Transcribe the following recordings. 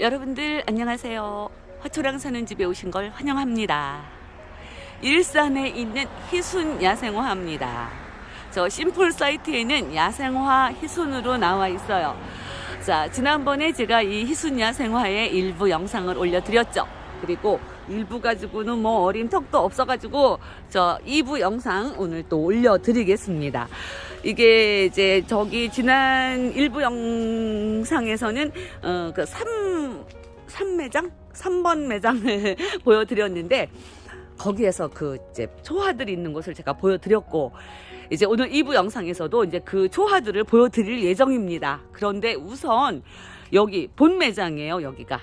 여러분들 안녕하세요. 화초랑 사는 집에 오신 걸 환영합니다. 일산에 있는 희순 야생화입니다. 저 심플 사이트에는 야생화 희순으로 나와 있어요. 자, 지난번에 제가 이 희순 야생화의 일부 영상을 올려드렸죠. 그리고 일부 가지고는 뭐 어림턱도 없어가지고 저 2부 영상 오늘 또 올려드리겠습니다. 이게 이제 저기 지난 일부 영상에서는 그 3번 매장을 보여드렸는데 거기에서 그 이제 초화들이 있는 곳을 제가 보여드렸고 이제 오늘 2부 영상에서도 이제 그 초화들을 보여드릴 예정입니다. 그런데 우선 여기 본 매장이에요. 여기가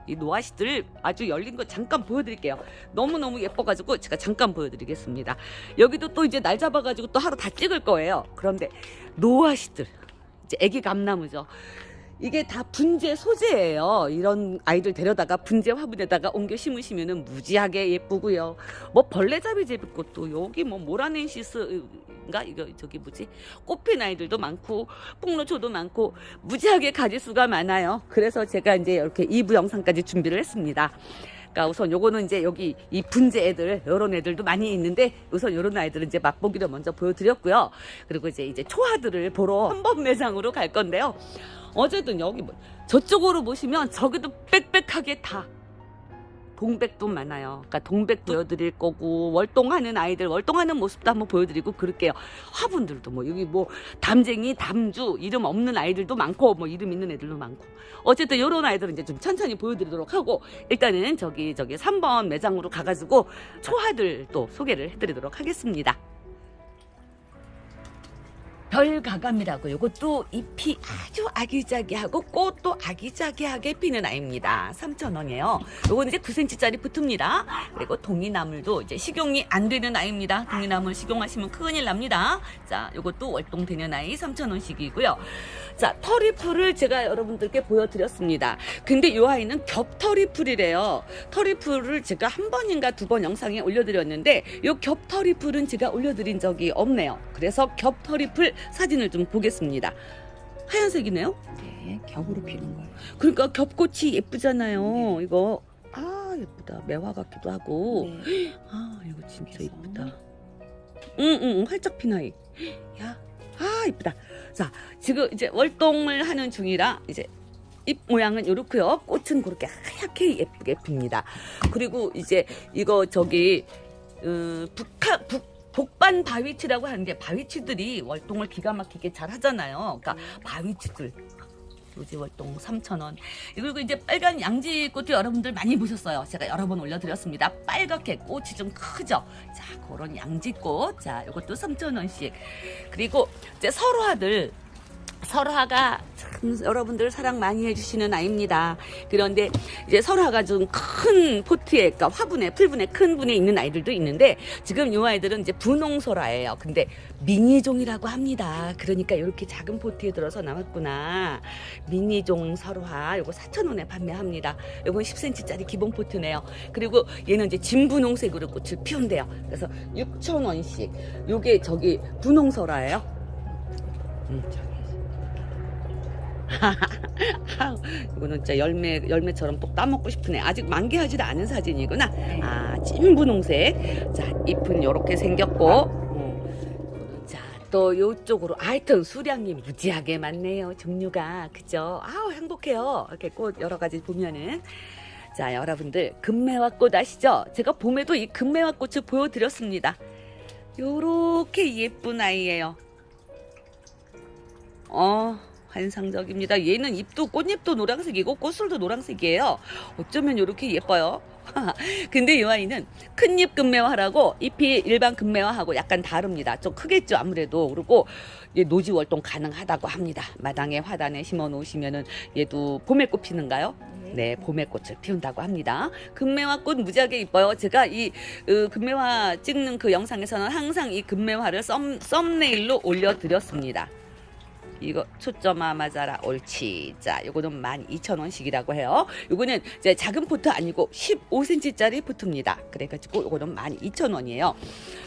이 노아시들 아주 열린 거 잠깐 보여드릴게요. 너무너무 예뻐가지고 제가 잠깐 보여드리겠습니다. 여기도 또 이제 날 잡아가지고 또 하루 다 찍을 거예요. 그런데 노아시들 이제 애기 감나무죠. 이게 다 분재 소재예요. 이런 아이들 데려다가 분재 화분에다가 옮겨 심으시면은 무지하게 예쁘고요. 뭐 벌레잡이 제비꽃도 여기 뭐 모라넨시스인가 이거 저기 뭐지 꽃핀 아이들도 많고 폭로초도 많고 무지하게 가지수가 많아요. 그래서 제가 이제 이렇게 2부 영상까지 준비를 했습니다. 그러니까 우선 요거는 이제 여기 이 분재 애들 요런 애들도 많이 있는데 우선 요런 아이들은 이제 맛보기를 먼저 보여드렸고요. 그리고 이제 초화들을 보러 3번 매장으로 갈 건데요. 어제든 여기 뭐 저쪽으로 보시면 저기도 빽빽하게 다 동백도 많아요. 그러니까 동백 보여드릴 거고 월동하는 아이들 월동하는 모습도 한번 보여드리고 그럴게요. 화분들도 뭐 여기 뭐 담쟁이 담주 이름 없는 아이들도 많고 뭐 이름 있는 애들도 많고 어쨌든 이런 아이들은 이제 좀 천천히 보여드리도록 하고 일단은 저기 3번 매장으로 가가지고 초화들 또 소개를 해드리도록 하겠습니다. 별가감이라고 요것도 잎이 아주 아기자기하고 꽃도 아기자기하게 피는 아이입니다. 3,000원이에요. 요건 이제 9cm짜리 붙습니다. 그리고 동이나물도 이제 식용이 안 되는 아이입니다. 동이나물 식용하시면 큰일 납니다. 자, 요것도 월동되는 아이 3,000원씩이고요. 자, 터리풀을 제가 여러분들께 보여드렸습니다. 근데 이 아이는 겹터리풀이래요. 터리풀을 제가 한 번인가 두 번 영상에 올려드렸는데 이 겹터리풀은 제가 올려드린 적이 없네요. 그래서 겹터리풀 사진을 좀 보겠습니다. 하얀색이네요. 네, 겹으로 피는 거예요. 그러니까 겹꽃이 예쁘잖아요. 네. 이거 예쁘다. 매화 같기도 하고. 네. 이거 진짜 그래서. 예쁘다. 활짝 핀 아이. 야, 예쁘다. 자, 지금 이제 월동을 하는 중이라 이제 잎 모양은 이렇고요. 꽃은 그렇게 하얗게 예쁘게 핍니다. 그리고 이제 이거 저기 복반 바위치라고 하는데 바위치들이 월동을 기가 막히게 잘 하잖아요. 그러니까 바위치들 요지 월동 3,000원. 그리고 이제 빨간 양지꽃도 여러분들 많이 보셨어요. 제가 여러 번 올려드렸습니다. 빨갛게 꽃이 좀 크죠. 자, 그런 양지꽃. 자, 이것도 3,000원씩. 그리고 이제 설화가 참 여러분들 사랑 많이 해주시는 아이입니다. 그런데 이제 설화가 좀 큰 포트에, 그러니까 화분에, 풀분에 큰 분에 있는 아이들도 있는데 지금 이 아이들은 이제 분홍설화예요. 근데 미니종이라고 합니다. 그러니까 이렇게 작은 포트에 들어서 나왔구나. 미니종 설화, 요거 4,000원에 판매합니다. 요건 10cm짜리 기본 포트네요. 그리고 얘는 이제 진분홍색으로 꽃을 피운대요. 그래서 6,000원씩. 요게 저기 분홍설화예요. 이거는 진짜 열매처럼 꼭 따먹고 싶으네. 아직 만개하지도 않은 사진이구나. 찐 분홍색. 자, 잎은 요렇게 생겼고. 자, 또 요쪽으로 하여튼 수량이 무지하게 많네요. 종류가. 그죠? 행복해요. 이렇게 꽃 여러 가지 보면은. 자, 여러분들 금매화꽃 아시죠? 제가 봄에도 이 금매화꽃을 보여드렸습니다. 요렇게 예쁜 아이예요. 환상적입니다. 얘는 잎도 꽃잎도 노란색이고 꽃술도 노란색이에요. 어쩌면 이렇게 예뻐요. 근데 이 아이는 큰잎 금매화라고 잎이 일반 금매화하고 약간 다릅니다. 좀 크겠죠 아무래도. 그리고 노지 월동 가능하다고 합니다. 마당에 화단에 심어 놓으시면은 얘도 봄에 꽃 피는가요? 네, 봄에 꽃을 피운다고 합니다. 금매화꽃 무지하게 이뻐요. 제가 이 금매화 찍는 그 영상에서는 항상 이 금매화를 썸네일로 올려드렸습니다. 이거 초점아 맞아라. 옳지. 자, 요거는 12,000원씩이라고 해요. 요거는 이제 작은 포트 아니고 15cm짜리 포트입니다. 그래가지고 요거는 12,000원이에요.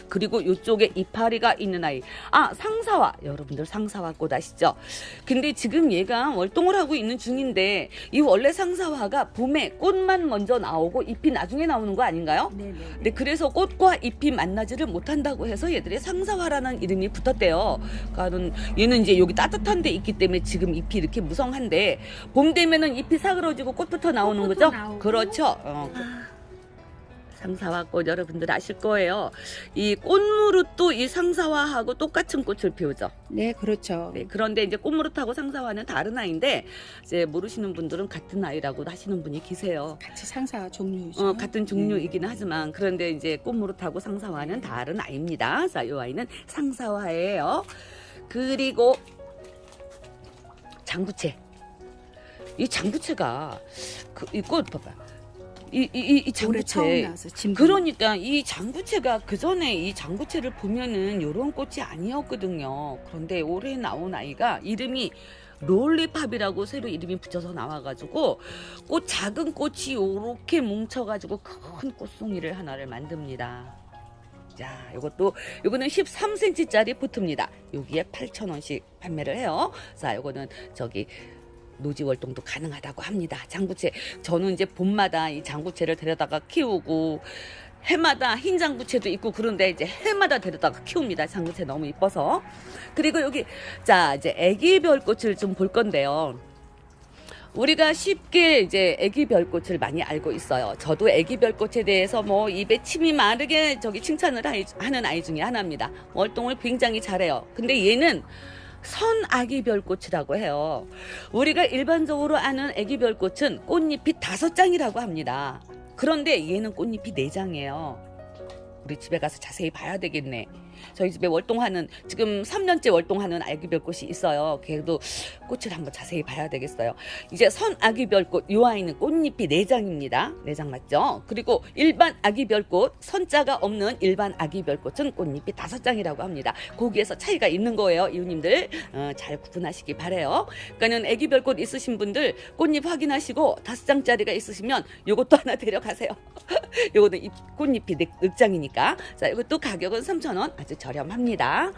그리고 요쪽에 이파리가 있는 아이. 아, 상사화. 여러분들 상사화 꽃 아시죠? 근데 지금 얘가 월동을 하고 있는 중인데 이 원래 상사화가 봄에 꽃만 먼저 나오고 잎이 나중에 나오는 거 아닌가요? 네네. 네, 그래서 꽃과 잎이 만나지를 못한다고 해서 얘들이 상사화라는 이름이 붙었대요. 그러니까 얘는 이제 여기 따뜻한 데 있기 때문에 지금 잎이 이렇게 무성한데 봄 되면은 잎이 사그러지고 꽃부터 나오는 꽃부터 거죠? 나오고. 그렇죠. 상사화 꽃 여러분들 아실 거예요. 이 꽃무릇도 이 상사화하고 똑같은 꽃을 피우죠. 네, 그렇죠. 네, 그런데 이제 꽃무릇하고 상사화는 다른 아이인데 이제 모르시는 분들은 같은 아이라고 하시는 분이 계세요. 같이 상사 종류죠. 같은 종류이기는 하지만 그런데 이제 꽃무릇하고 상사화는 다른 아이입니다. 자, 이 아이는 상사화예요. 그리고 장부채. 이 장부채가 이 꽃 봐봐. 이 올해 처음 장부채. 나와서 진부. 그러니까 이 장부채가 그 전에 이 장부채를 보면은 이런 꽃이 아니었거든요. 그런데 올해 나온 아이가 이름이 롤리팝이라고 새로 이름이 붙여서 나와가지고 작은 꽃이 요렇게 뭉쳐가지고 큰 꽃송이를 하나를 만듭니다. 자, 요거는 13cm짜리 포트입니다. 여기에 8,000원씩 판매를 해요. 자, 요거는 저기 노지 월동도 가능하다고 합니다. 장부채. 저는 이제 봄마다 이 장부채를 데려다가 키우고 해마다 흰 장부채도 있고 그런데 이제 해마다 데려다가 키웁니다. 장부채 너무 이뻐서. 그리고 여기 자, 이제 애기별꽃을 좀 볼 건데요. 우리가 쉽게 이제 애기별꽃을 많이 알고 있어요. 저도 애기별꽃에 대해서 뭐 입에 침이 마르게 칭찬을 하는 아이 중에 하나입니다. 월동을 굉장히 잘해요. 근데 얘는 선아기별꽃이라고 해요. 우리가 일반적으로 아는 애기별꽃은 꽃잎이 5장이라고 합니다. 그런데 얘는 꽃잎이 4장이에요. 우리 집에 가서 자세히 봐야 되겠네. 저희 집에 지금 3년째 월동하는 아기별꽃이 있어요. 걔도 꽃을 한번 자세히 봐야 되겠어요. 이제 선아기별꽃, 요 아이는 꽃잎이 4장입니다. 4장 맞죠? 그리고 일반 아기별꽃, 선자가 없는 일반 아기별꽃은 꽃잎이 5장이라고 합니다. 거기에서 차이가 있는 거예요. 이웃님들 잘 구분하시기 바래요. 그러니까는 아기별꽃 있으신 분들 꽃잎 확인하시고 5장짜리가 있으시면 요것도 하나 데려가세요. 요거는 꽃잎이 4장이니까. 자, 이것도 가격은 3,000원. 아주 저렴합니다.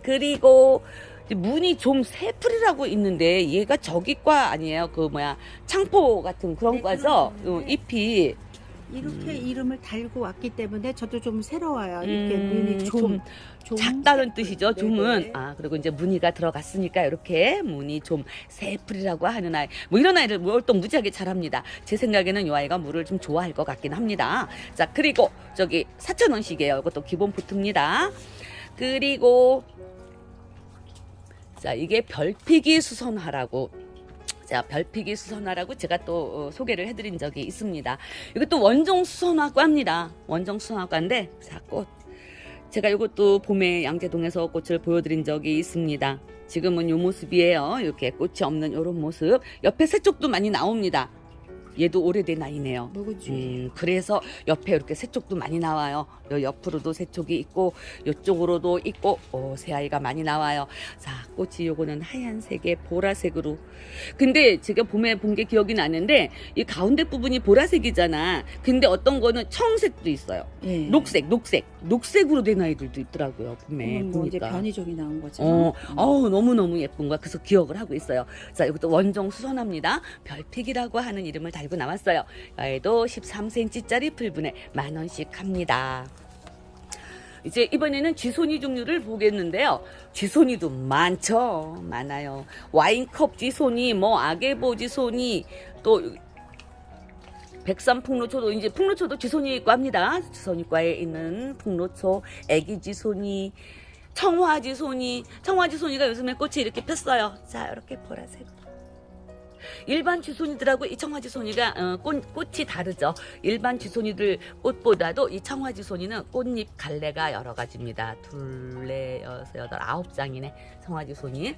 그리고 무늬 좀 새풀이라고 있는데 얘가 저기과 아니에요. 창포 같은 그런 네, 과죠. 그런 잎이 이렇게 이름을 달고 왔기 때문에 저도 좀 새로워요. 이렇게 눈이 좀 좀 작다는 뜻이죠. 좀은. 네네. 그리고 이제 무늬가 들어갔으니까 이렇게 무늬 좀 새풀이라고 하는 아이. 뭐 이런 아이를 월동 무지하게 잘합니다. 제 생각에는 이 아이가 물을 좀 좋아할 것 같긴 합니다. 자, 그리고 저기 4,000원씩이에요. 이것도 기본 포트입니다. 그리고 자, 이게 별피기 수선화라고. 자, 별피기 수선화라고 제가 또 소개를 해드린 적이 있습니다. 이것도 원종 수선화과입니다. 원종 수선화과인데, 자, 꽃. 제가 이것도 봄에 양재동에서 꽃을 보여드린 적이 있습니다. 지금은 이 모습이에요. 이렇게 꽃이 없는 이런 모습. 옆에 새쪽도 많이 나옵니다. 얘도 오래된 아이네요. 묵은지. 그래서 옆에 이렇게 새쪽도 많이 나와요. 요 옆으로도 새쪽이 있고 이쪽으로도 있고 새 아이가 많이 나와요. 자, 꽃이 요거는 하얀색에 보라색으로. 근데 제가 봄에 본 게 기억이 나는데 이 가운데 부분이 보라색이잖아. 근데 어떤 거는 청색도 있어요. 예. 녹색으로 된 아이들도 있더라고요. 봄에 뭐 이제 보니까. 변이종이 나온 거죠. 너무너무 예쁜 거야. 그래서 기억을 하고 있어요. 자, 이것도 원종 수선화입니다. 별픽이라고 하는 이름을 달고 나왔어요. 얘도 13cm짜리 풀분에 10,000원씩 합니다. 이제 이번에는 쥐소니 종류를 보겠는데요. 쥐소니도 많아요. 와인컵 쥐소니, 아게보 쥐소니, 또 백삼 풍로초도 이제 풍로초도 쥐소니과입니다. 쥐소니과에 있는 풍로초, 애기 쥐소니, 청화쥐소니가 요즘에 꽃이 이렇게 폈어요. 자, 이렇게 보라색. 일반 쥐소니들하고 이 청화쥐소니가 꽃이 다르죠. 일반 쥐소니들 꽃보다도 이 청화쥐소니는 꽃잎 갈래가 여러 가지입니다. 2, 4, 6, 8, 9장이네. 청화쥐소니.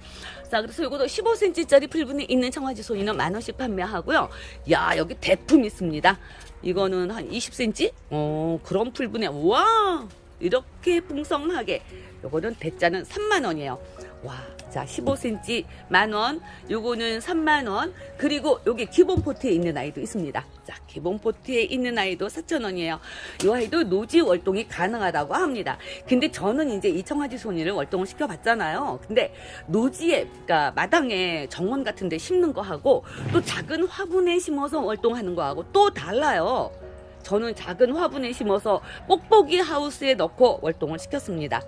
자, 그래서 이것도 15cm짜리 풀분이 있는 청화쥐소니는 10,000원씩 판매하고요. 야, 여기 대품 있습니다. 이거는 한 20cm? 그런 풀분에 우와! 이렇게 풍성하게. 요거는 대짜는 30,000원이에요. 와, 자 15cm 10,000원, 요거는 30,000원, 그리고 여기 기본 포트에 있는 아이도 있습니다. 자, 기본 포트에 있는 아이도 4,000원이에요. 이 아이도 노지 월동이 가능하다고 합니다. 근데 저는 이제 이 청아지 소니를 월동을 시켜봤잖아요. 근데 노지에, 그러니까 마당에 정원 같은 데 심는 거하고 또 작은 화분에 심어서 월동하는 거하고 또 달라요. 저는 작은 화분에 심어서 뽁뽁이 하우스에 넣고 월동을 시켰습니다.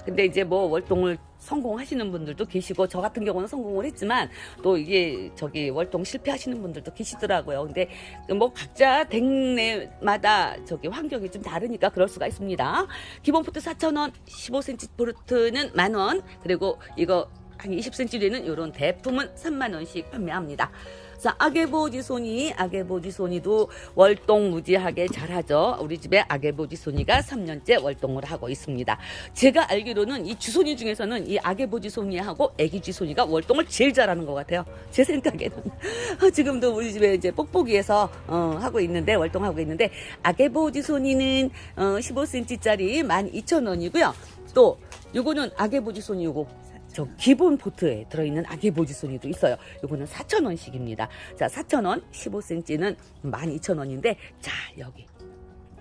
근데 이제 뭐 월동을 성공하시는 분들도 계시고 저 같은 경우는 성공을 했지만 또 이게 저기 월동 실패하시는 분들도 계시더라고요. 근데 뭐 각자 댁내마다 저기 환경이 좀 다르니까 그럴 수가 있습니다. 기본 포트 4,000원, 15cm 포트는 10,000원, 그리고 이거 한 20cm 되는 이런 대품은 30,000원씩 판매합니다. 자, 아게보지소니도 월동 무지하게 잘하죠. 우리 집에 아게보지소니가 3년째 월동을 하고 있습니다. 제가 알기로는 이 주소니 중에서는 이 아게보지소니하고 애기쥐소니가 월동을 제일 잘하는 것 같아요. 제 생각에는. 지금도 우리 집에 이제 뽁뽁이에서 하고 있는데, 월동하고 있는데, 아게보지소니는 15cm짜리 12,000원이고요. 또 요거는 아게보지소니 요거 저 기본 포트에 들어있는 아게보지소니도 있어요. 요거는 4,000원씩입니다. 자, 4,000원, 15cm는 12,000원인데, 자, 여기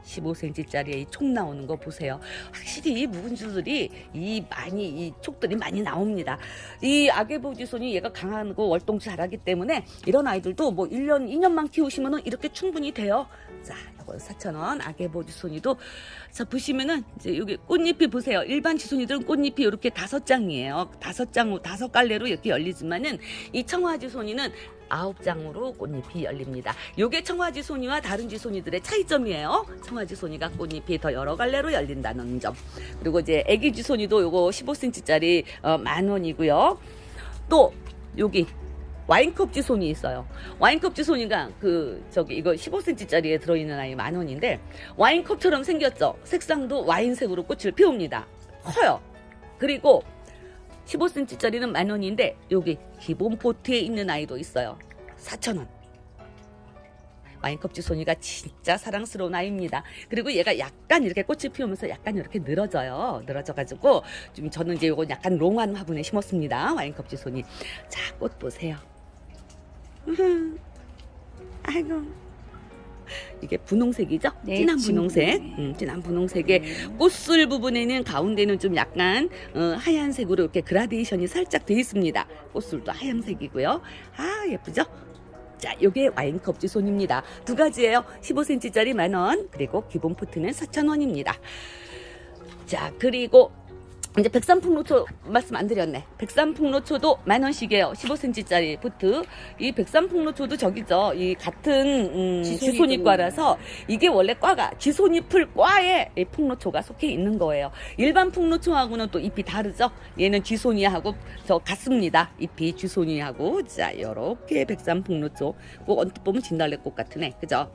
15cm짜리에 이 촉 나오는 거 보세요. 확실히 이 묵은주들이 이 촉들이 많이 나옵니다. 이 아게보지소니 얘가 강하고 월동 잘하기 때문에 이런 아이들도 뭐 1년, 2년만 키우시면은 이렇게 충분히 돼요. 자, 이거 4,000원 아게보지소니도. 자, 보시면은 이제 여기 꽃잎이 보세요. 일반 지소니들은 꽃잎이 이렇게 5장이에요. 5갈래로 이렇게 열리지만은 이 청아지소니는 9장으로 꽃잎이 열립니다. 요게 청아지소니와 다른 지소니들의 차이점이에요. 청아지소니가 꽃잎이 더 여러 갈래로 열린다는 점. 그리고 이제 애기지소니도 요거 15cm짜리 10,000원이고요. 또 여기 와인컵 지소니 있어요. 와인컵 지소니가 이거 15cm짜리에 들어있는 아이 10,000원인데 와인컵처럼 생겼죠. 색상도 와인색으로 꽃을 피웁니다. 커요. 그리고 15cm짜리는 10,000원인데 여기 기본 포트에 있는 아이도 있어요. 4,000원. 와인컵 지소니가 진짜 사랑스러운 아이입니다. 그리고 얘가 약간 이렇게 꽃이 피우면서 약간 이렇게 늘어져요. 늘어져가지고 좀 저는 이제 요거 약간 롱한 화분에 심었습니다. 와인컵 지소니. 자, 꽃 보세요. 아이고. 이게 분홍색이죠? 네, 진한 분홍색. 진한 분홍색의 꽃술 부분에는 가운데는 좀 약간 하얀색으로 이렇게 그라데이션이 살짝 돼 있습니다. 꽃술도 하얀색이고요. 아, 예쁘죠? 자, 요게 와인컵 지소니입니다. 두 가지예요. 15cm짜리 10,000원, 그리고 기본 포트는 4,000원입니다. 자, 그리고 이제 백삼풍로초 말씀 안 드렸네. 백삼풍로초도 10,000원씩이에요. 15cm짜리 포트. 이 백삼풍로초도 저기죠. 이 같은 지소니과라서 이게 원래 과가 지소니풀 과에 이 풍로초가 속해 있는 거예요. 일반 풍로초하고는 또 잎이 다르죠. 얘는 지소니하고 저 같습니다. 잎이 지소니하고. 자, 요렇게 백삼풍로초. 꼭 언뜻 보면 진달래꽃 같은 애, 그죠?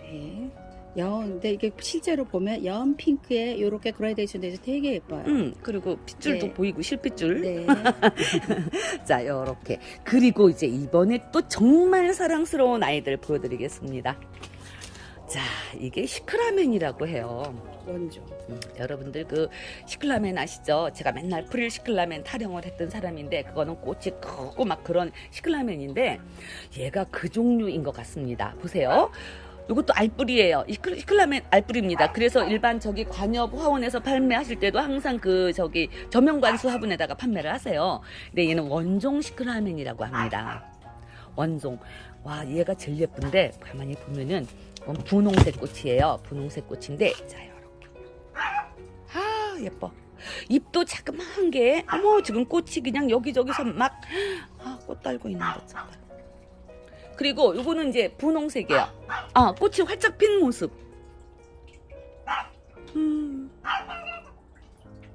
네. 근데 이게 실제로 보면 연 핑크에 이렇게 그라데이션 돼서 되게 예뻐요. 그리고 핏줄도 네. 보이고 실핏줄. 네. 자, 요렇게. 그리고 이제 이번에 또 정말 사랑스러운 아이들 보여드리겠습니다. 자, 이게 시크라멘이라고 해요. 원조. 여러분들 그 시클라멘 아시죠? 제가 맨날 프릴 시클라멘 타령을 했던 사람인데 그거는 꽃이 크고 막 그런 시클라멘인데 얘가 그 종류인 것 같습니다. 보세요. 이것도 알뿌리예요. 시클라멘 알뿌리입니다. 그래서 일반 저기 관엽 화원에서 판매하실 때도 항상 저명관수 화분에다가 판매를 하세요. 근데 얘는 원종 시클라멘이라고 합니다. 원종. 와, 얘가 제일 예쁜데 가만히 보면은 분홍색 꽃이에요. 분홍색 꽃인데 자, 이렇게. 아, 예뻐. 잎도 자그마한 게 지금 꽃이 그냥 여기저기서 막 꽃 달고 있는 거죠. 그리고 요거는 이제 분홍색이에요. 꽃이 활짝 핀 모습.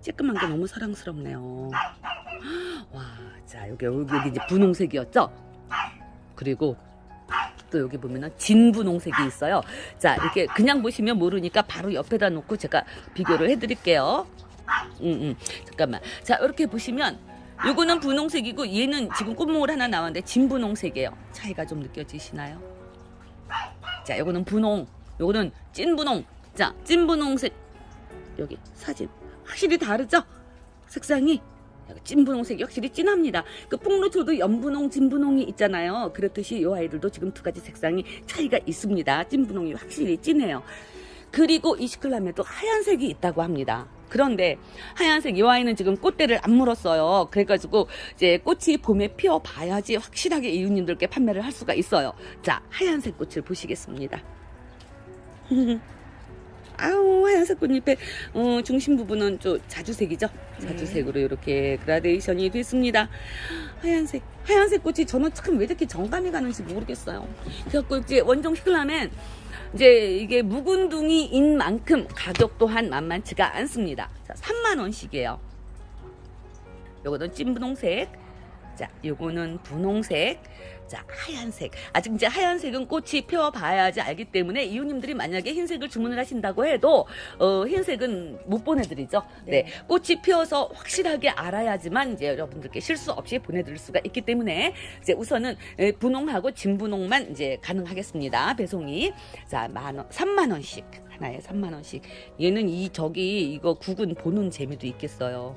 쬐끄만 게 너무 사랑스럽네요. 와, 자, 여기 이제 분홍색이었죠? 그리고 또 여기 보면은 진분홍색이 있어요. 자, 이렇게 그냥 보시면 모르니까 바로 옆에다 놓고 제가 비교를 해드릴게요. 잠깐만. 자, 이렇게 보시면 요거는 분홍색이고 얘는 지금 꽃몽울 하나 나왔는데 진분홍색이에요. 차이가 좀 느껴지시나요? 자, 요거는 분홍, 요거는 찐분홍. 자, 찐분홍색. 여기 사진 확실히 다르죠? 색상이. 찐 분홍색이 확실히 진합니다. 그 뽕로초도 연분홍, 진분홍이 있잖아요. 그렇듯이 이 아이들도 지금 두 가지 색상이 차이가 있습니다. 찐 분홍이 확실히 진해요. 그리고 이 시클라멘도 하얀색이 있다고 합니다. 그런데 하얀색 이 아이는 지금 꽃대를 안 물었어요. 그래가지고 이제 꽃이 봄에 피어봐야지 확실하게 이웃님들께 판매를 할 수가 있어요. 자, 하얀색 꽃을 보시겠습니다. 아우, 하얀색 꽃잎의 중심 부분은 좀 자주색이죠. 자주색으로 이렇게 그라데이션이 됐습니다. 하얀색 꽃이 저는 참 왜 이렇게 정감이 가는지 모르겠어요. 그래갖고 이제 원종 시클라멘 이제 이게 묵은둥이인 만큼 가격 또한 만만치가 않습니다. 자, 3만원씩이에요. 요거는 찐 분홍색. 자, 요거는 분홍색. 자, 하얀색. 아직 이제 하얀색은 꽃이 펴봐야지 알기 때문에 이웃님들이 만약에 흰색을 주문을 하신다고 해도 흰색은 못 보내드리죠. 네. 꽃이 피어서 확실하게 알아야지만 이제 여러분들께 실수 없이 보내드릴 수가 있기 때문에 이제 우선은 분홍하고 진분홍만 이제 가능하겠습니다. 배송이. 자, 3만원씩. 하나에 3만원씩. 얘는 이거 국은 보는 재미도 있겠어요.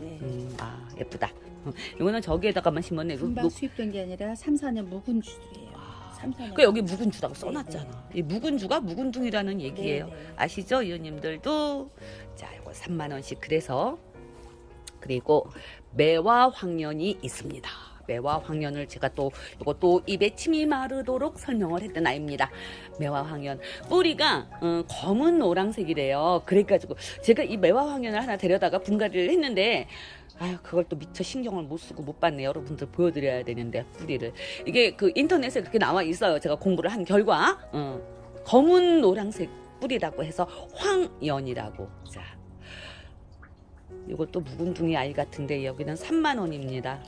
아, 예쁘다. 이거는 저기에다가만 심었네. 금방 수입된 게 아니라 3, 4년 묵은주예요. 3, 4년. 그 여기 묵은주라고 써놨잖아. 이 묵은주가 묵은둥이라는 얘기예요. 아시죠, 이웃님들도? 자, 이거 3만원씩. 그래서 그리고 매화 황련이 있습니다. 매화 황련을 제가 또 이것도 입에 침이 마르도록 설명을 했던 아이입니다. 매화 황련 뿌리가 검은 노란색이래요. 그래가지고 제가 이 매화 황련을 하나 데려다가 분갈이를 했는데 아유, 그걸 또 미처 신경을 못 쓰고 못 봤네. 여러분들 보여드려야 되는데 뿌리를 이게 그 인터넷에 그렇게 나와 있어요. 제가 공부를 한 결과 검은 노란색 뿌리라고 해서 황연이라고. 자, 이것도 묵은둥이 아이 같은데 여기는 3만원입니다.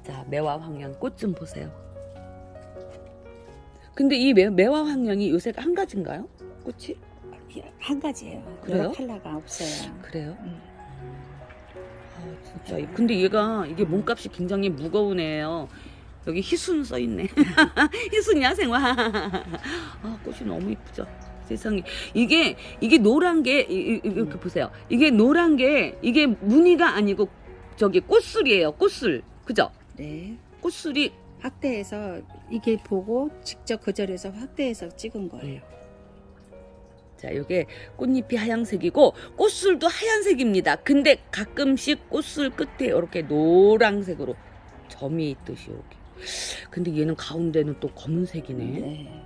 자, 매화 황련 꽃 좀 보세요. 근데 이 매화 황련이 요새 한 가지인가요? 꽃이? 한 가지예요. 그래요? 여러 컬러가 없어요. 그래요? 아, 진짜. 근데 이게 몸값이 굉장히 무거운 애예요. 여기 희순 써있네. 희순 야생화. 아, 꽃이 너무 이쁘죠. 세상에. 이게 노란 게, 이렇게 보세요. 이게 노란 게, 이게 무늬가 아니고, 저기 꽃술이에요. 꽃술. 그죠? 네. 꽃술이. 확대해서 이게 보고 직접 그 자리에서 확대해서 찍은 거예요. 자, 이게 꽃잎이 하얀색이고 꽃술도 하얀색입니다. 근데 가끔씩 꽃술 끝에 이렇게 노란색으로 점이 있듯이 여기. 근데 얘는 가운데는 또 검은색이네. 네.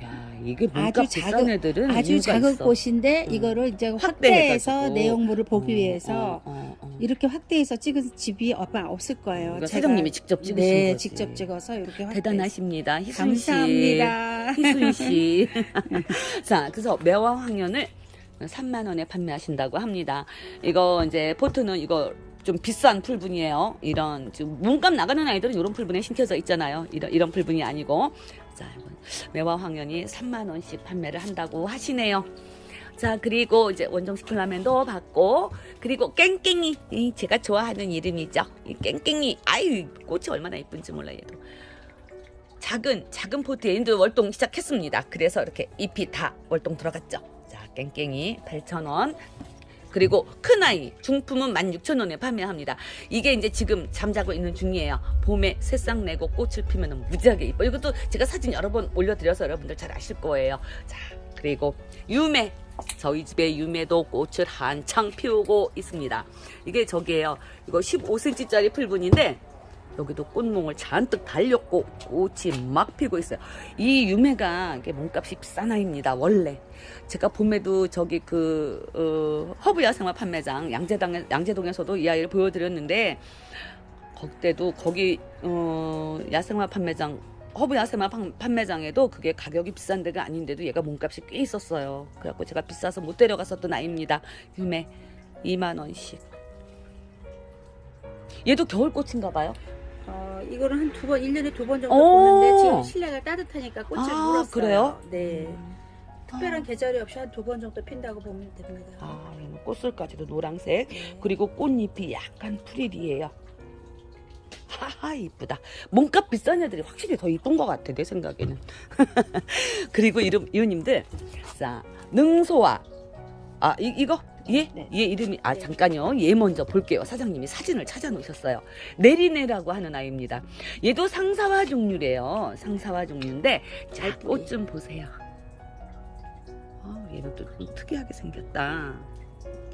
야, 이게 몸값 비싼 애들은 아주 이유가 작은 있어. 꽃인데 이거를 이제 확대해서 확대해가지고. 내용물을 보기 위해서 어. 이렇게 확대해서 찍은 집이 아마 없을 거예요. 이거 사장님이 직접 찍으신 네, 거지. 직접 찍어서 이렇게 확대. 대단하십니다. 희순 씨. 감사합니다. 희순 씨. 자, 그래서 매화 황련을 3만 원에 판매하신다고 합니다. 이거 이제 포트는 이거 좀 비싼 풀분이에요. 이런 지금 몸값 나가는 아이들은 이런 풀분에 신겨져 있잖아요. 이런 풀분이 아니고. 자, 매화 황련이 3만 원씩 판매를 한다고 하시네요. 자, 그리고 이제 원종 시클라멘도 받고, 그리고 깽깽이, 제가 좋아하는 이름이죠. 이 깽깽이, 아유, 꽃이 얼마나 예쁜지 몰라 얘도. 작은 포트에 이제 월동 시작했습니다. 그래서 이렇게 잎이 다 월동 들어갔죠. 자, 깽깽이 8,000원. 그리고 큰 아이 중품은 16,000원에 판매합니다. 이게 이제 지금 잠자고 있는 중이에요. 봄에 새싹 내고 꽃을 피면 무지하게 이뻐. 이것도 제가 사진 여러 번 올려드려서 여러분들 잘 아실 거예요. 자, 그리고 유매. 저희 집에 유매도 꽃을 한창 피우고 있습니다. 이게 저기예요. 이거 15cm짜리 풀분인데 여기도 꽃몽을 잔뜩 달렸고 꽃이 막 피고 있어요. 이 유매가 이게 몸값이 비싼 아이입니다. 원래 제가 봄에도 저기 허브 야생화 판매장 양재동에서도 이 아이를 보여드렸는데 그때도 거기 야생화 판매장 허브 야생화 판매장에도 그게 가격이 비싼 데가 아닌데도 얘가 몸값이 꽤 있었어요. 그래갖고 제가 비싸서 못 데려갔었던 아이입니다. 유매 2만 원씩. 얘도 겨울꽃인가 봐요. 이거는 한 1년에 2번 정도 보는데 지금 실내가 따뜻하니까 꽃을 물었어요. 그래요? 네. 특별한 계절이 없이 한 2번 정도 핀다고 보면 됩니다. 꽃술까지도 노란색. 그리고 꽃잎이 약간 프릴이에요. 하하, 이쁘다. 몸값 비싼 애들이 확실히 더 이쁜 것 같아, 내 생각에는. 그리고 이웃님들, 자, 능소화. 이거 얘? 네. 얘 이름이 네. 잠깐요. 얘 먼저 볼게요. 사장님이 사진을 찾아 놓으셨어요. 내리네라고 하는 아이입니다. 얘도 상사화 종류래요. 상사화 종류인데 자, 꽃 좀 보세요. 얘는 또 좀 특이하게 생겼다.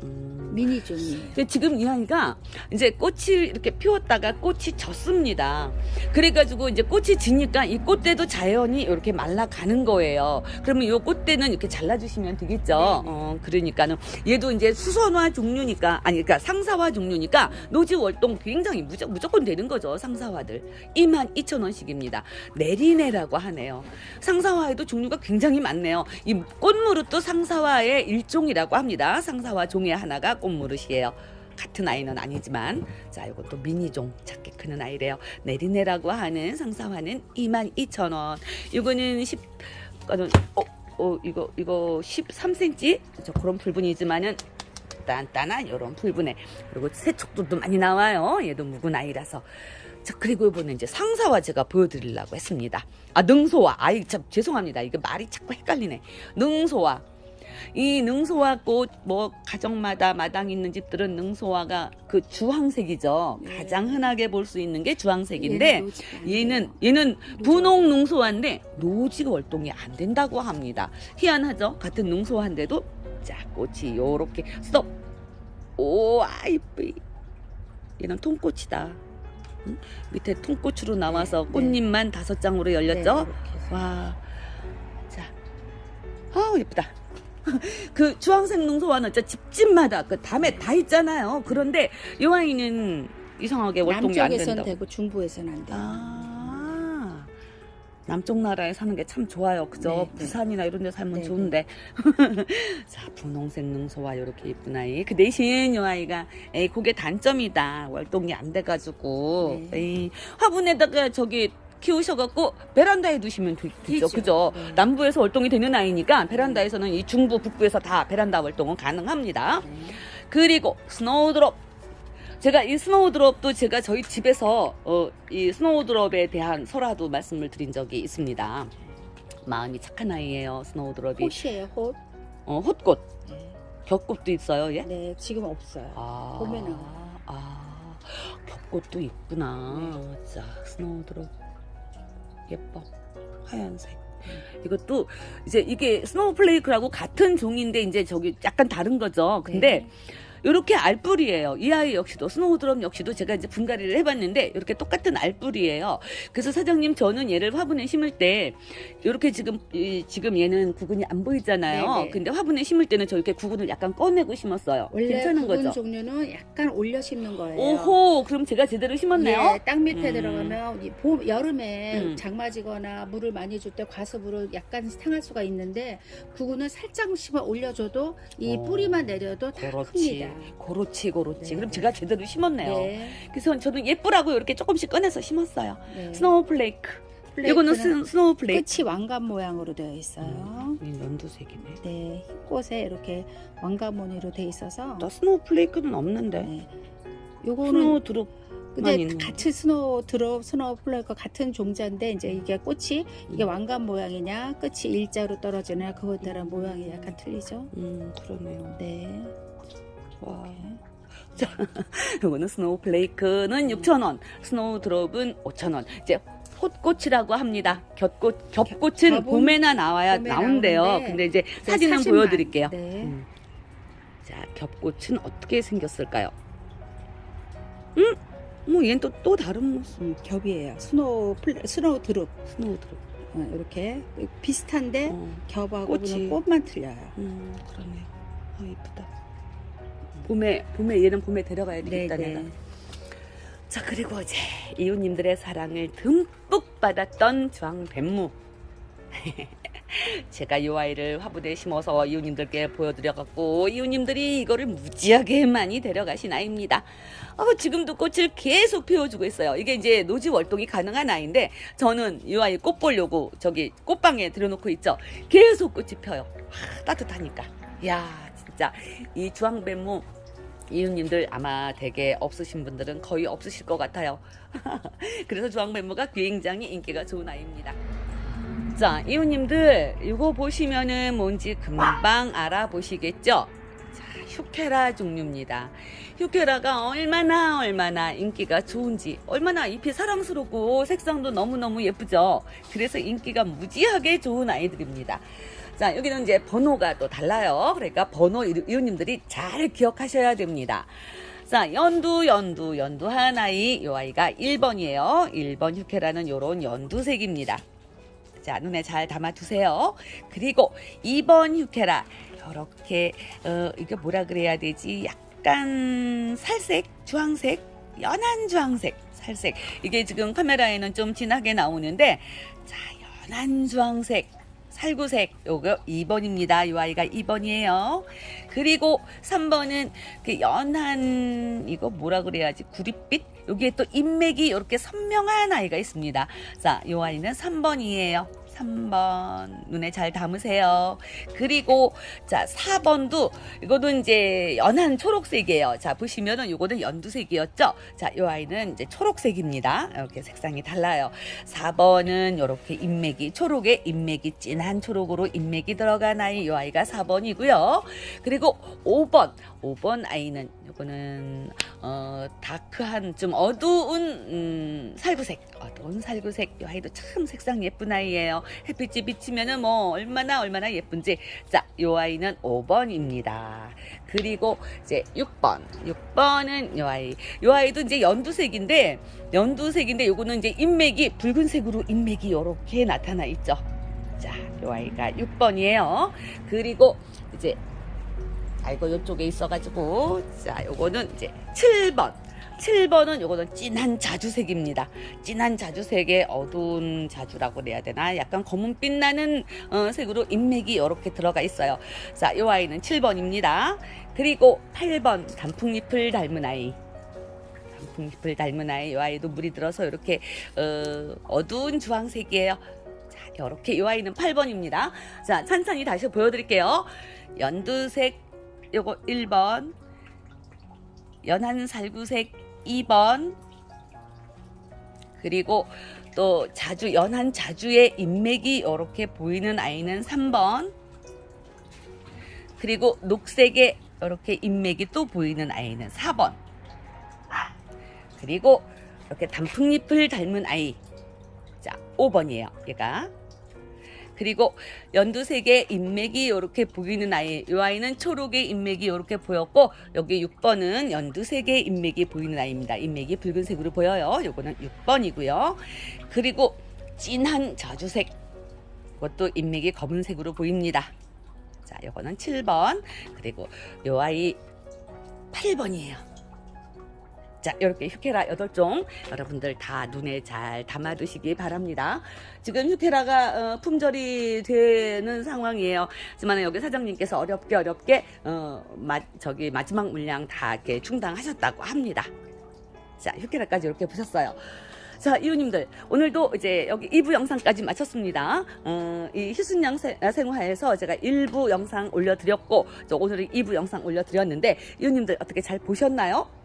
미니 종이에요. 근데 지금 이 아이가 이제 꽃이 이렇게 피웠다가 꽃이 졌습니다. 그래가지고 이제 꽃이 지니까 이 꽃대도 자연히 이렇게 말라가는 거예요. 그러면 이 꽃대는 이렇게 잘라주시면 되겠죠. 그러니까는 얘도 이제 수선화 종류니까, 아니, 그러니까 상사화 종류니까 노지 월동 굉장히 무조건 되는 거죠. 상사화들. 22,000원씩입니다. 내리네라고 하네요. 상사화에도 종류가 굉장히 많네요. 이 꽃무릇도 상사화의 일종이라고 합니다. 상사화 종의 하나가 꽃무릇이에요. 같은 아이는 아니지만, 자, 이것도 미니종 작게 크는 아이래요. 내리네라고 하는 상사화는 22,000원. 이거는 이거 13cm 저 그런 풀분이지만은 단단한 이런 풀분에, 그리고 새촉도 많이 나와요. 얘도 묵은 아이라서. 자, 그리고 이번에 이제 상사화 제가 보여드리려고 했습니다. 능소화. 아이 참 죄송합니다. 이거 말이 자꾸 헷갈리네. 능소화. 이 능소화 꽃, 뭐 가정마다 마당 있는 집들은 능소화가 그 주황색이죠. 네. 가장 흔하게 볼 수 있는 게 주황색인데, 얘는 분홍 능소화인데 노지 월동이 안 된다고 합니다. 희한하죠? 같은 능소화인데도 자, 꽃이 요렇게 스톱. 오, 이쁘이. 얘는 통꽃이다. 응? 밑에 통꽃으로 나와서 네. 꽃잎만 5장으로 열렸죠? 네, 이렇게 해서. 와, 자, 예쁘다. 그 주황색 능소화는 진짜 집집마다 그 담에 다 있잖아요. 그런데 이 아이는 이상하게 월동이 안 남쪽에선 된다고. 되고 중부에서는 안 돼요. 남쪽 나라에 사는 게 참 좋아요. 그죠? 네, 네. 부산이나 이런 데 살면 네, 좋은데. 자, 분홍색 능소화 이렇게 예쁜 아이. 그 대신 이 아이가 그게 단점이다. 월동이 안 돼가지고. 네. 화분에다가 저기 키우셔갖고 베란다에 두시면 되죠. 그죠? 네. 남부에서 월동이 되는 아이니까 베란다에서는 이 중부, 북부에서 다 베란다 월동은 가능합니다. 네. 그리고 스노우드롭. 제가 이 스노우드롭도 제가 저희 집에서 이 스노우드롭에 대한 설화도 말씀을 드린 적이 있습니다. 마음이 착한 아이예요. 스노우드롭이. 꽃이에요, 꽃. 헛꽃. 네. 겹꽃도 있어요, 얘? 네, 지금 없어요. 봄에 나와요. 겹꽃도 있구나. 자, 스노우드롭. 예뻐. 하얀색. 이것도 이제 이게 스노우플레이크라고 같은 종인데 이제 저기 약간 다른 거죠. 근데 이렇게 알뿌리예요. 이 아이 역시도 스노우드롭 역시도 제가 이제 분갈이를 해봤는데 이렇게 똑같은 알뿌리예요. 그래서 사장님 저는 얘를 화분에 심을 때 이렇게 지금 얘는 구근이 안 보이잖아요. 네네. 근데 화분에 심을 때는 저렇게 구근을 약간 꺼내고 심었어요. 원래 괜찮은 구근 거죠? 종류는 약간 올려 심는 거예요. 오호, 그럼 제가 제대로 심었네요. 예, 땅 밑에 들어가면 여름에 음. 장마지거나 물을 많이 줄 때 과습으로 약간 상할 수가 있는데 구근은 살짝 심어 올려줘도 이 뿌리만 내려도 다 큽니다. 그렇지. 네. 그럼 제가 제대로 심었네요. 네. 그래서 저는 예쁘라고 이렇게 조금씩 꺼내서 심었어요. 네. 스노우플레이크. 플레이크는 이거는 스노우플레이크. 끝이 왕관 모양으로 되어 있어요. 연두색이네. 네, 흰꽃에 이렇게 왕관 무늬로 되어 있어서. 나 스노우플레이크는 없는데. 네. 요거는 스노우드롭. 근데 있는 같이 스노우플레이크 같은 종자인데 이제 이게 꽃이 이게 왕관 모양이냐 끝이 일자로 떨어지냐 그거에 따라 모양이 약간 틀리죠. 그러네요. 네. 와. 자, 이거는 스노우플레이크는 6,000원, 스노우드롭은 5,000원. 이제 헛꽃이라고 합니다. 겹꽃은 겹은 봄에나 봄에 나온대요. 나오는데 근데 이제 그 사진 한번 사진만. 보여드릴게요. 네. 자, 겹꽃은 어떻게 생겼을까요? 뭐 얘는 또 다른 모습. 겹이에요. 스노우드롭 스노우드롭. 이렇게 비슷한데 겹하고 꽃이. 그냥 꽃만 틀려요. 그러네요. 이쁘다. 얘는 봄에 데려가야 되겠다, 내가. 자, 그리고 이제 이웃님들의 사랑을 듬뿍 받았던 주황뱀무. 제가 이 아이를 화분에 심어서 이웃님들께 보여드려갖고 이웃님들이 이거를 무지하게 많이 데려가신 아이입니다. 지금도 꽃을 계속 피워주고 있어요. 이게 이제 노지 월동이 가능한 아이인데 저는 이 아이 꽃 보려고 저기 꽃방에 들여놓고 있죠. 계속 꽃이 펴요. 따뜻하니까. 이야, 진짜 이 주황뱀무 이웃님들 아마 되게 없으신 분들은 거의 없으실 것 같아요. 그래서 주황뱀무가 굉장히 인기가 좋은 아이입니다. 자, 이웃님들 이거 보시면은 뭔지 금방 알아보시겠죠? 자, 휴케라 종류입니다. 휴케라가 얼마나 인기가 좋은지, 얼마나 잎이 사랑스럽고 색상도 너무너무 예쁘죠. 그래서 인기가 무지하게 좋은 아이들입니다. 자, 여기는 이제 번호가 또 달라요. 그러니까 번호 이웃님들이 잘 기억하셔야 됩니다. 자, 연두한 아이, 요 아이가 1번이에요. 1번 휴케라는 요런 연두색입니다. 자, 눈에 잘 담아두세요. 그리고 2번 휴케라, 요렇게 이게 뭐라 그래야 되지? 약간 살색, 주황색, 연한 주황색, 살색. 이게 지금 카메라에는 좀 진하게 나오는데, 자, 연한 주황색, 살구색, 요거 2번입니다. 이 아이가 2번이에요. 그리고 3번은 그 연한, 이거 뭐라 그래야지? 구릿빛? 여기에 또 인맥이 이렇게 선명한 아이가 있습니다. 자, 이 아이는 3번이에요. 3번 눈에 잘 담으세요. 그리고 자, 4번도 이거는 이제 연한 초록색이에요. 자, 보시면은 이거는 연두색이었죠. 자, 이 아이는 이제 초록색입니다. 이렇게 색상이 달라요. 4번은 이렇게 인맥이 초록에 인맥이 진한 초록으로 인맥이 들어간 아이, 이 아이가 4번이고요. 그리고 5번 아이는 요거는 다크한 좀 어두운 살구색, 이 아이도 참 색상 예쁜 아이예요. 햇빛이 비치면은 뭐 얼마나 예쁜지. 자, 요 아이는 5번입니다. 그리고 이제 6번은 요 아이도 이제 연두색인데 요거는 이제 인맥이 붉은색으로 인맥이 요렇게 나타나 있죠. 자, 요 아이가 6번이에요. 그리고 이제 아이고 요쪽에 있어가지고, 자, 요거는 이제 7번은 요거는 진한 자주색입니다. 진한 자주색의 어두운 자주라고 해야 되나? 약간 검은빛 나는 색으로 인맥이 이렇게 들어가 있어요. 자, 요 아이는 7번입니다. 그리고 8번 단풍잎을 닮은 아이. 요 아이도 물이 들어서 이렇게 어두운 주황색이에요. 자, 이렇게 요 아이는 8번입니다. 자, 찬찬히 다시 보여드릴게요. 연두색 요거 1번, 연한 살구색 2번, 그리고 또 연한 자주의 인맥이 이렇게 보이는 아이는 3번, 그리고 녹색의 이렇게 인맥이 또 보이는 아이는 4번, 그리고 이렇게 단풍잎을 닮은 아이, 자, 5번이에요, 얘가. 그리고 연두색의 인맥이 이렇게 보이는 아이, 이 아이는 초록의 인맥이 이렇게 보였고, 여기 6번은 연두색의 인맥이 보이는 아이입니다. 인맥이 붉은색으로 보여요. 요거는 6번이고요. 그리고 진한 자주색, 이것도 인맥이 검은색으로 보입니다. 자, 요거는 7번. 그리고 요 아이 8번이에요. 자, 이렇게 휴케라 8종 여러분들 다 눈에 잘 담아두시기 바랍니다. 지금 휴케라가 품절이 되는 상황이에요. 하지만 여기 사장님께서 어렵게 마지막 물량 다 이렇게 충당하셨다고 합니다. 자, 휴케라까지 이렇게 보셨어요. 자, 이웃님들, 오늘도 이제 여기 2부 영상까지 마쳤습니다. 이 희순양 생화에서 제가 1부 영상 올려드렸고, 오늘은 2부 영상 올려드렸는데, 이웃님들 어떻게 잘 보셨나요?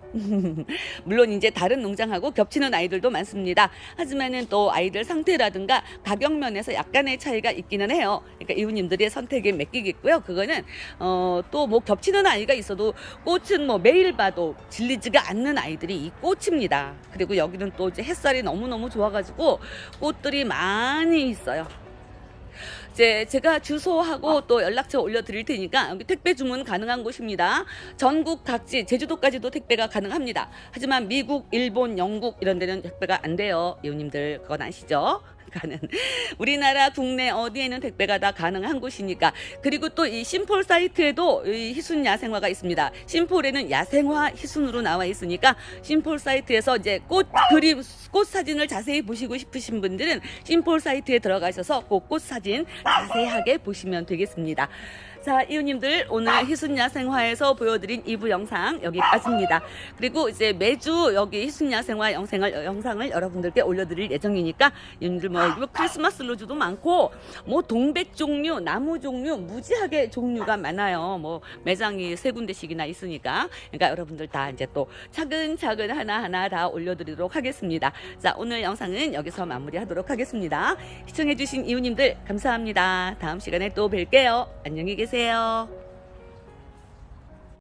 물론 이제 다른 농장하고 겹치는 아이들도 많습니다. 하지만은 또 아이들 상태라든가 가격 면에서 약간의 차이가 있기는 해요. 그러니까 이웃님들의 선택에 맡기겠고요. 그거는 또 뭐 겹치는 아이가 있어도 꽃은 뭐 매일 봐도 질리지가 않는 아이들이 이 꽃입니다. 그리고 여기는 또 이제 햇살이 너무너무 좋아가지고 꽃들이 많이 있어요. 이제 제가 주소하고 또 연락처 올려드릴 테니까 여기 택배 주문 가능한 곳입니다. 전국 각지, 제주도까지도 택배가 가능합니다. 하지만 미국, 일본, 영국 이런 데는 택배가 안 돼요. 이웃님들 그건 아시죠? 우리나라 국내 어디에는 택배가 다 가능한 곳이니까. 그리고 또 이 심폴 사이트에도 이 희순 야생화가 있습니다. 심폴에는 야생화 희순으로 나와 있으니까 심폴 사이트에서 이제 꽃 사진을 자세히 보시고 싶으신 분들은 심폴 사이트에 들어가셔서 그 꽃 사진 자세하게 보시면 되겠습니다. 자, 이웃님들, 오늘 희순야생화에서 보여드린 2부 영상 여기까지입니다. 그리고 이제 매주 여기 희순야생화 영상을 여러분들께 올려드릴 예정이니까, 이웃님들 뭐 크리스마스 로즈도 많고, 뭐 동백 종류, 나무 종류, 무지하게 종류가 많아요. 뭐 매장이 3군데씩이나 있으니까. 그러니까 여러분들 다 이제 또 차근차근 하나하나 다 올려드리도록 하겠습니다. 자, 오늘 영상은 여기서 마무리하도록 하겠습니다. 시청해주신 이웃님들 감사합니다. 다음 시간에 또 뵐게요. 안녕히 계세요.